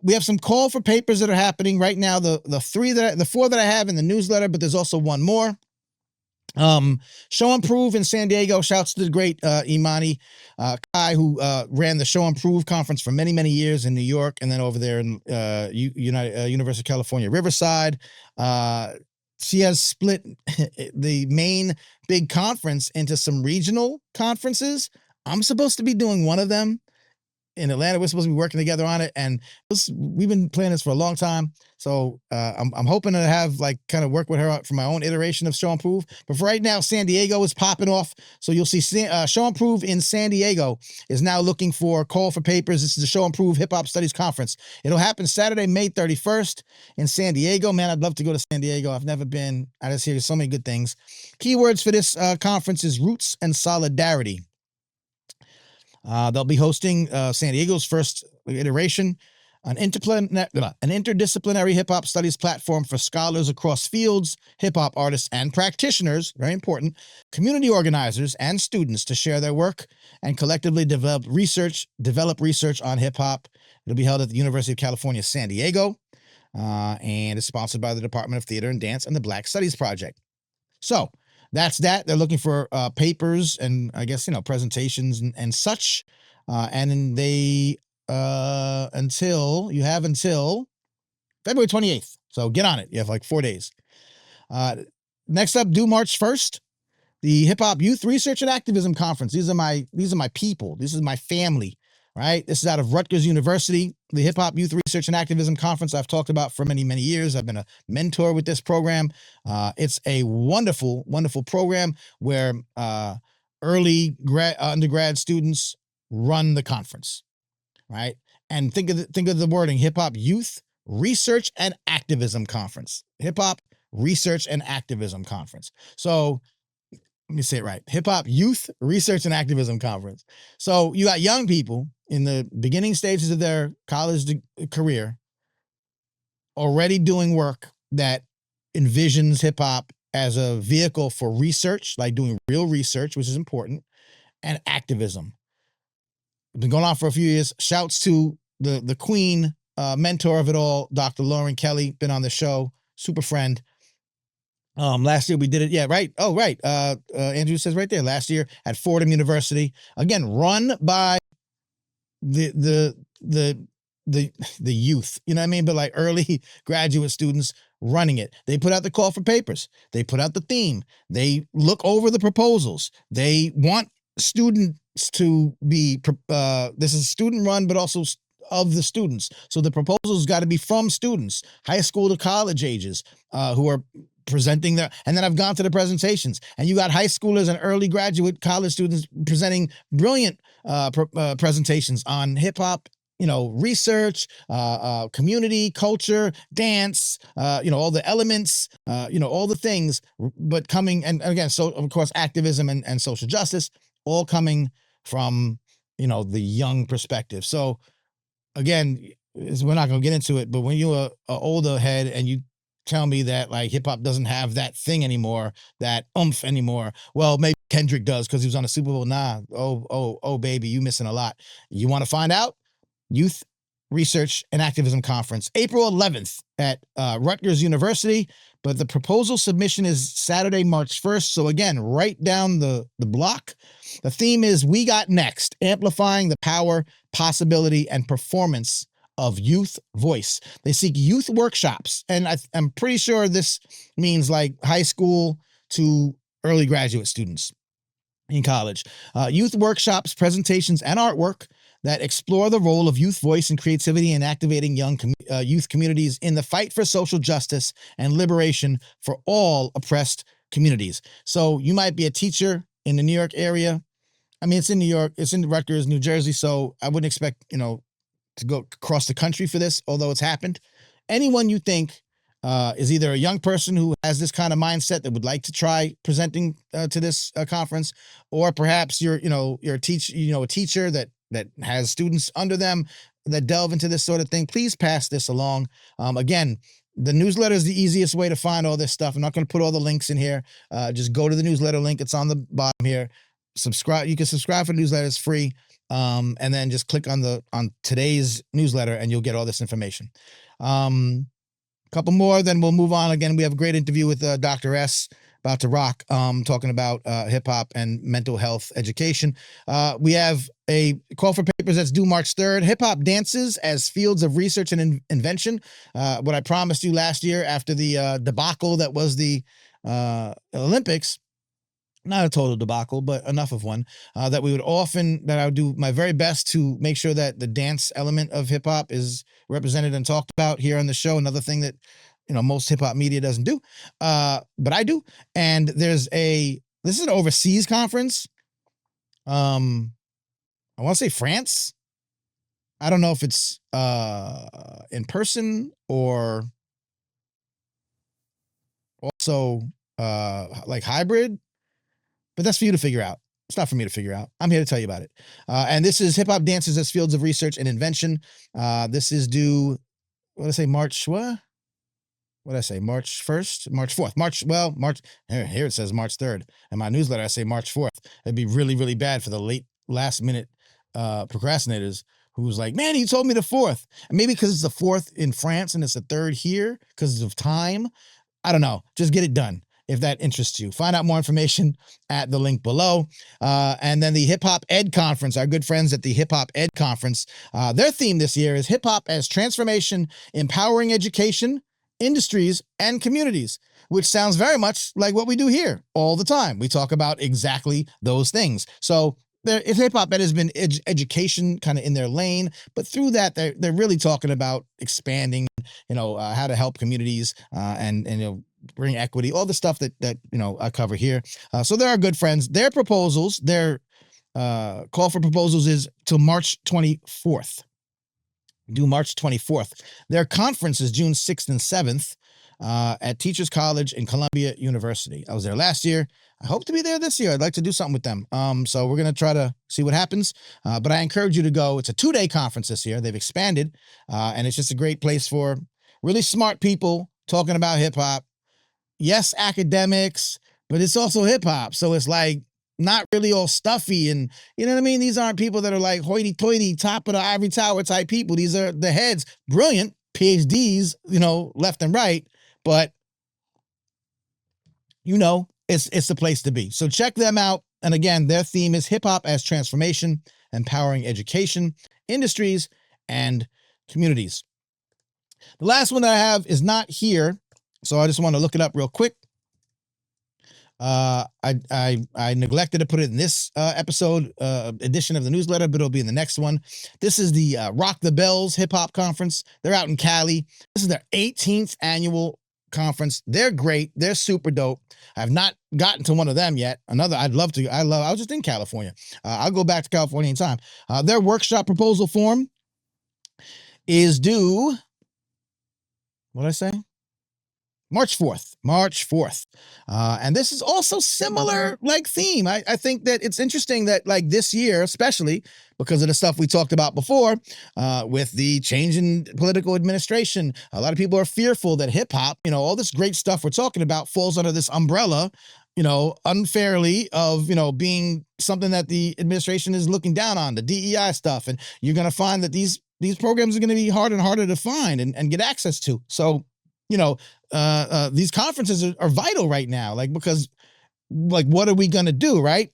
we have some call for papers that are happening right now. The four that I have in the newsletter, but there's also one more. Show and Prove in San Diego. Shouts to the great Imani Kai, who ran the Show and Prove conference for many, many years in New York, and then over there in University of California, Riverside. She has split the main big conference into some regional conferences. I'm supposed to be doing one of them in Atlanta. We're supposed to be working together on it, and we've been planning this for a long time. So I'm hoping to have kind of work with her for my own iteration of Show and Prove. But for right now, San Diego is popping off. So you'll see Show and Prove in San Diego is now looking for call for papers. This is the Show and Prove Hip Hop Studies Conference. It'll happen Saturday, May 31st in San Diego. Man, I'd love to go to San Diego. I've never been. I just hear so many good things. Keywords for this conference is roots and solidarity. They'll be hosting San Diego's first iteration, an interdisciplinary hip-hop studies platform for scholars across fields, hip-hop artists and practitioners, very important, community organizers and students to share their work and collectively develop research on hip-hop. It'll be held at the University of California, San Diego, and is sponsored by the Department of Theater and Dance and the Black Studies Project. So, that's that. They're looking for papers and I guess, presentations and such. And then they, until February 28th. So get on it. You have 4 days. Next up, due March 1st, the Hip Hop Youth Research and Activism Conference. These are my people. This is my family, right? This is out of Rutgers University. The Hip Hop Youth Research and Activism Conference I've talked about for many, many years. I've been a mentor with this program. It's a wonderful, wonderful program where early undergrad students run the conference, right? And think of the wording: Hip Hop Youth Research and Activism Conference. Hip Hop Research and Activism Conference. So let me say it right. Hip Hop Youth Research and Activism Conference. So you got young people in the beginning stages of their college career already doing work that envisions hip hop as a vehicle for research, like doing real research, which is important, and activism. It's been going on for a few years. Shouts to the queen, mentor of it all, Dr. Lauren Kelly, been on the show, super friend. Last year we did it. Yeah, right. Oh, right. Andrew says right there, last year at Fordham University, again, run by the youth, you know what I mean? But early graduate students running it. They put out the call for papers. They put out the theme. They look over the proposals. They want students to be, this is student run, but also of the students. So the proposals got to be from students, high school to college ages, who are presenting their, and then I've gone to the presentations, and you got high schoolers and early graduate college students presenting brilliant presentations on hip hop, research, community, culture, dance, all the elements, all the things, but coming, and again, so of course, activism and social justice, all coming from, the young perspective. So again, we're not going to get into it, but when you're an older head and you tell me that hip hop doesn't have that thing anymore, that oomph anymore. Well, maybe Kendrick does because he was on the Super Bowl. Nah, oh, baby, you missing a lot. You want to find out? Youth Research and Activism Conference, April 11th at Rutgers University. But the proposal submission is Saturday, March 1st. So again, right down the block. The theme is We Got Next, amplifying the power, possibility, and performance of youth voice. They seek youth workshops, and I'm pretty sure this means high school to early graduate students in college. Youth workshops, presentations, and artwork that explore the role of youth voice and creativity in activating young youth communities in the fight for social justice and liberation for all oppressed communities. So you might be a teacher in the New York area. I mean, it's in New York, it's in Rutgers, New Jersey, so I wouldn't expect, to go across the country for this, although it's happened. Anyone you think is either a young person who has this kind of mindset that would like to try presenting to this conference, or perhaps you're a teacher that has students under them that delve into this sort of thing, please pass this along. Again, the newsletter is the easiest way to find all this stuff. I'm not going to put all the links in here. Just go to the newsletter link. It's on the bottom here. Subscribe. You can subscribe for the newsletter. It's free. and then just click on today's newsletter, and you'll get all this information. Couple more, then we'll move on. Again, we have a great interview with Dr. S. about to rock, talking about hip hop and mental health education. We have a call for papers that's due March 3rd. Hip hop dances as fields of research and invention. What I promised you last year after the debacle that was the Olympics. Not a total debacle, but enough of one, that I would do my very best to make sure that the dance element of hip hop is represented and talked about here on the show. Another thing that, most hip hop media doesn't do, but I do. And this is an overseas conference. I want to say France. I don't know if it's in person or also like hybrid. But that's for you to figure out. It's not for me to figure out. I'm here to tell you about it. And this is Hip Hop Dances as Fields of Research and Invention. This is due, what did I say, March, what? What did I say, March 1st? March 4th. March, here it says March 3rd. In my newsletter, I say March 4th. It'd be really, really bad for the last minute procrastinators who's like, man, you told me the 4th. And maybe because it's the 4th in France and it's the 3rd here because of time. I don't know. Just get it done if that interests you. Find out more information at the link below. And then the Hip-Hop Ed Conference, our good friends at the Hip-Hop Ed Conference, their theme this year is hip-hop as transformation, empowering education, industries, and communities, which sounds very much like what we do here all the time. We talk about exactly those things. So hip-hop ed has been education kind of in their lane, but through that, they're really talking about expanding, how to help communities and bring equity, all the stuff that I cover here. So they're our good friends. Their proposals, their call for proposals is till March 24th. Due March 24th. Their conference is June 6th and 7th at Teachers College in Columbia University. I was there last year. I hope to be there this year. I'd like to do something with them. So we're going to try to see what happens. But I encourage you to go. It's a 2-day conference this year. They've expanded. And it's just a great place for really smart people talking about hip hop. Yes, academics, but it's also hip hop. So it's like not really all stuffy. And you know what I mean? These aren't people that are like hoity toity, top of the ivory tower type people. These are the heads, brilliant PhDs, left and right. But, it's the place to be. So check them out. And again, their theme is hip hop as transformation, empowering education, industries, and communities. The last one that I have is not here. So I just want to look it up real quick. I neglected to put it in this episode edition of the newsletter, but it'll be in the next one. This is the Rock the Bells Hip Hop Conference. They're out in Cali. This is their 18th annual conference. They're great. They're super dope. I've not gotten to one of them yet. I'd love to. I was just in California. I'll go back to California anytime. Their workshop proposal form is due, what did I say? March 4th. And this is also similar theme. I think that it's interesting that this year, especially because of the stuff we talked about before, with the change in political administration, a lot of people are fearful that hip hop, all this great stuff we're talking about falls under this umbrella, unfairly of, being something that the administration is looking down on, the DEI stuff. And you're going to find that these programs are going to be harder and harder to find and get access to. So, these conferences are vital right now, because what are we going to do? Right.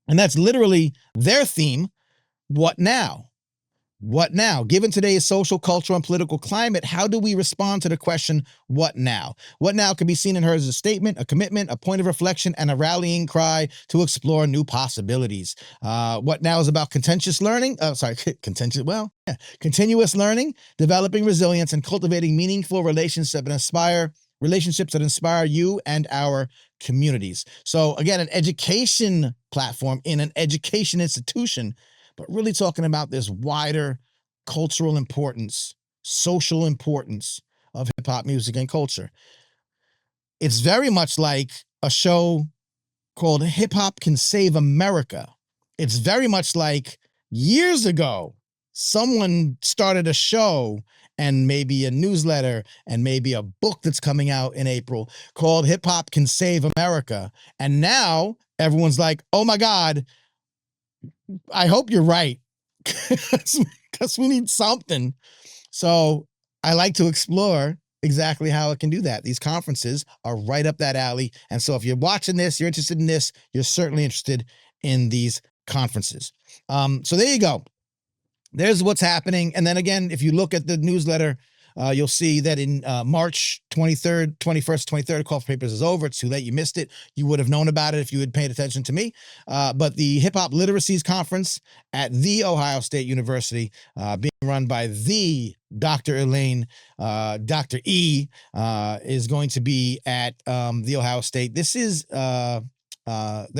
And that's literally their theme. What now? What now? Given today's social, cultural, and political climate, how do we respond to the question, what now? What now can be seen and heard as a statement, a commitment, a point of reflection, and a rallying cry to explore new possibilities. What now is about continuous learning, developing resilience, and cultivating meaningful relationships that inspire you and our communities. So again, an education platform in an education institution, but really talking about this wider cultural importance, social importance of hip hop music and culture. It's very much like a show called Hip Hop Can Save America. It's very much like years ago, someone started a show and maybe a newsletter and maybe a book that's coming out in April called Hip Hop Can Save America. And now everyone's like, oh my God, I hope you're right, because we need something. So I like to explore exactly how it can do that. These conferences are right up that alley. And so if you're watching this, you're interested in this, you're certainly interested in these conferences. So there you go. There's what's happening. And then again, if you look at the newsletter, you'll see that in March 23rd, 21st, 23rd, call for papers is over. It's too late. You missed it. You would have known about it if you had paid attention to me. But the Hip-Hop Literacies Conference at The Ohio State University, being run by the Dr. Elaine, Dr. E, is going to be at The Ohio State. This is, their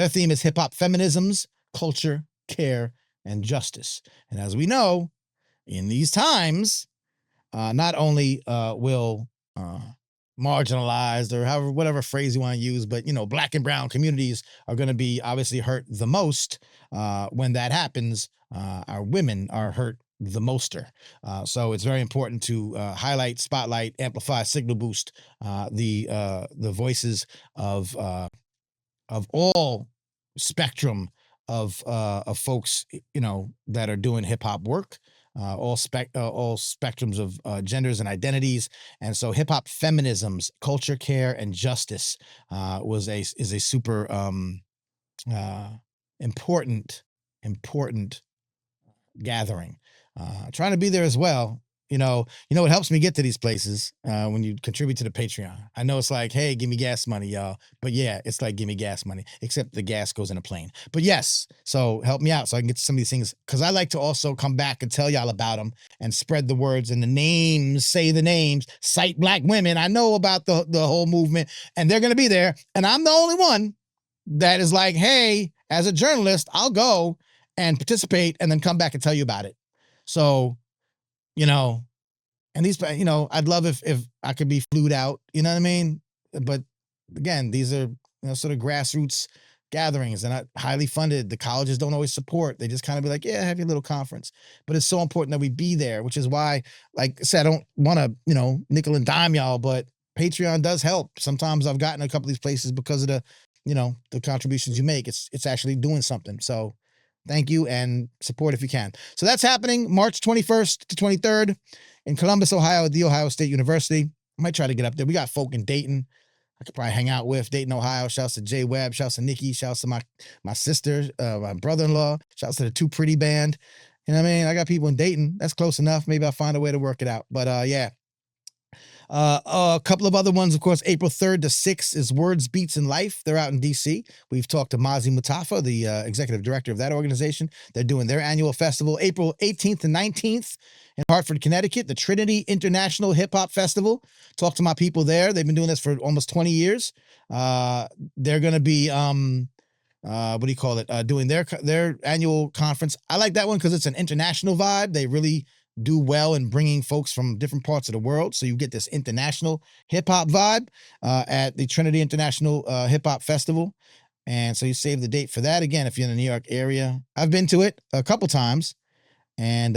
theme is hip-hop feminisms, culture, care, and justice. And as we know, in these times, not only will marginalized or however, whatever phrase you want to use, but Black and brown communities are going to be obviously hurt the most when that happens. Our women are hurt the moster. So it's very important to highlight, spotlight, amplify, signal boost the voices of all spectrum of folks, that are doing hip hop work, all spectrums of genders and identities. And so hip hop feminisms, culture, care, and justice is a super important gathering. Trying to be there as well. It helps me get to these places when you contribute to the Patreon. I know it's like, hey, give me gas money, y'all. But yeah, it's like, give me gas money, except the gas goes in a plane. But yes, so help me out so I can get to some of these things, because I like to also come back and tell y'all about them and spread the words and the names, say the names, cite Black women. I know about the whole movement, and they're going to be there. And I'm the only one that is like, hey, as a journalist, I'll go and participate and then come back and tell you about it. So, and these, I'd love if I could be flued out, you know what I mean? But again, these are, sort of grassroots gatherings. They're not highly funded. The colleges don't always support. They just kind of be like, yeah, have your little conference. But it's so important that we be there, which is why, like I said, I don't want to, nickel and dime y'all, but Patreon does help. Sometimes I've gotten a couple of these places because of the contributions you make. It's actually doing something. So thank you, and support if you can. So that's happening March 21st to 23rd in Columbus, Ohio, at The Ohio State University. I might try to get up there. We got folk in Dayton I could probably hang out with. Dayton, Ohio. Shouts to Jay Webb. Shouts to Nikki. Shouts to my sister, my brother-in-law. Shouts to the Too Pretty Band. You know what I mean? I got people in Dayton. That's close enough. Maybe I'll find a way to work it out. But yeah. A couple of other ones, of course, April 3rd to 6th is Words, Beats, and Life. They're out in D.C. We've talked to Mazi Mutafa, the executive director of that organization. They're doing their annual festival, April 18th to 19th in Hartford, Connecticut, the Trinity International Hip-Hop Festival. Talked to my people there. They've been doing this for almost 20 years. They're going to be... what do you call it? Doing their annual conference. I like that one because it's an international vibe. They really do well in bringing folks from different parts of the world. So you get this international hip hop vibe at the Trinity International Hip Hop Festival. And so you save the date for that. Again, if you're in the New York area, I've been to it a couple times. And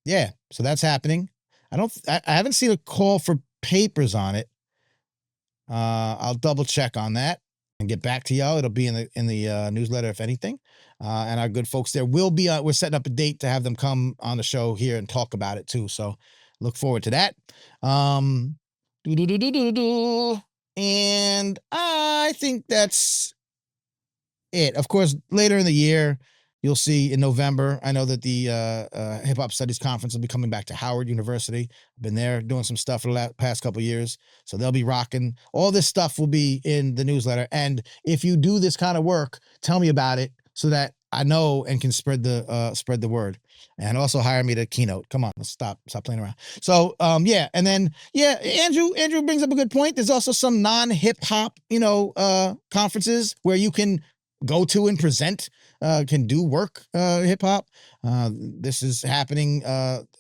yeah, so that's happening. I haven't seen a call for papers on it. I'll double check on that and get back to y'all. It'll be in the newsletter, if anything. And our good folks there will be, we're setting up a date to have them come on the show here and talk about it too. So look forward to that. And I think that's it. Of course, later in the year, you'll see in November, I know that the Hip Hop Studies Conference will be coming back to Howard University. I've been there doing some stuff for the past couple of years. So they'll be rocking. All this stuff will be in the newsletter. And if you do this kind of work, tell me about it so that I know and can spread the word. And also hire me to keynote. Come on, let's stop playing around. So yeah, and then yeah, Andrew brings up a good point. There's also some non-hip hop, conferences where you can go to and present, can do work, hip hop. This is happening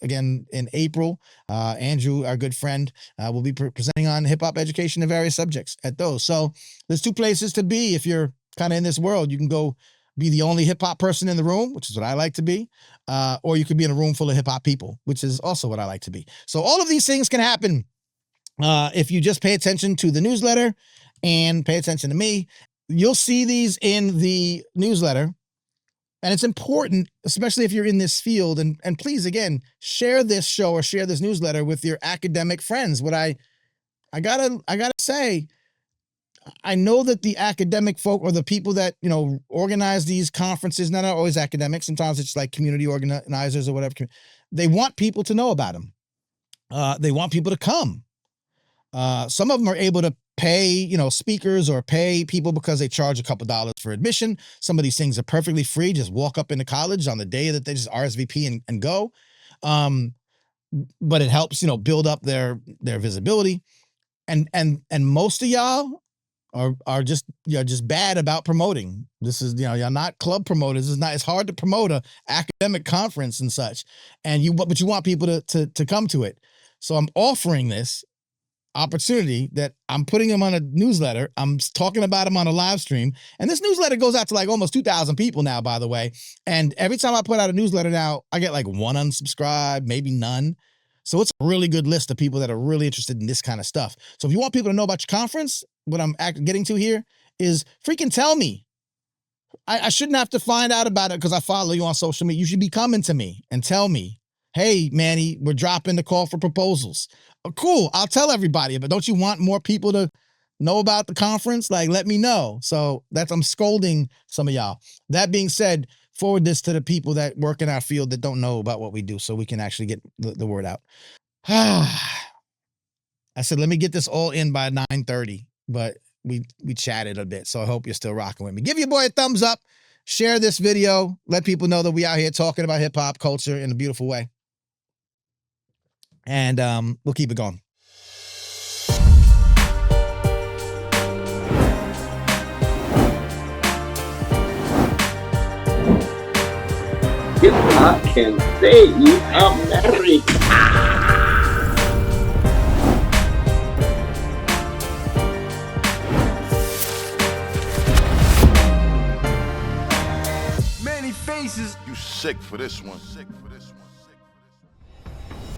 again in April. Andrew, our good friend, will be presenting on hip hop education and various subjects at those. So there's two places to be if you're kind of in this world. You can go be the only hip hop person in the room, which is what I like to be, or you could be in a room full of hip hop people, which is also what I like to be. So all of these things can happen if you just pay attention to the newsletter and pay attention to me. You'll see these in the newsletter. And it's important, especially if you're in this field. And please, again, share this show or share this newsletter with your academic friends. What I gotta say, I know that the academic folk or the people that, organize these conferences, not always academic, sometimes it's like community organizers or whatever. They want people to know about them. They want people to come. Some of them are able to pay, speakers or pay people because they charge a couple dollars for admission. Some of these things are perfectly free. Just walk up into college on the day that they just RSVP and go. But it helps, build up their visibility. And most of y'all are just bad about promoting. This is, you're not club promoters. It's hard to promote a academic conference and such. But you want people to come to it. So I'm offering this opportunity that I'm putting them on a newsletter. I'm talking about them on a live stream. And this newsletter goes out to like almost 2,000 people now, by the way. And every time I put out a newsletter now, I get like one unsubscribe, maybe none. So it's a really good list of people that are really interested in this kind of stuff. So if you want people to know about your conference, what I'm getting to here is freaking tell me. I shouldn't have to find out about it because I follow you on social media. You should be coming to me and tell me, hey, Manny, we're dropping the call for proposals. Oh, cool. I'll tell everybody, but don't you want more people to know about the conference? Like, let me know. So I'm scolding some of y'all. That being said, forward this to the people that work in our field that don't know about what we do so we can actually get the word out. I said, let me get this all in by 9:30, but we chatted a bit. So I hope you're still rocking with me. Give your boy a thumbs up. Share this video. Let people know that we out here talking about hip hop culture in a beautiful way. And we'll keep it going. Hip-hop can save America. Manny Faces. You sick for this one.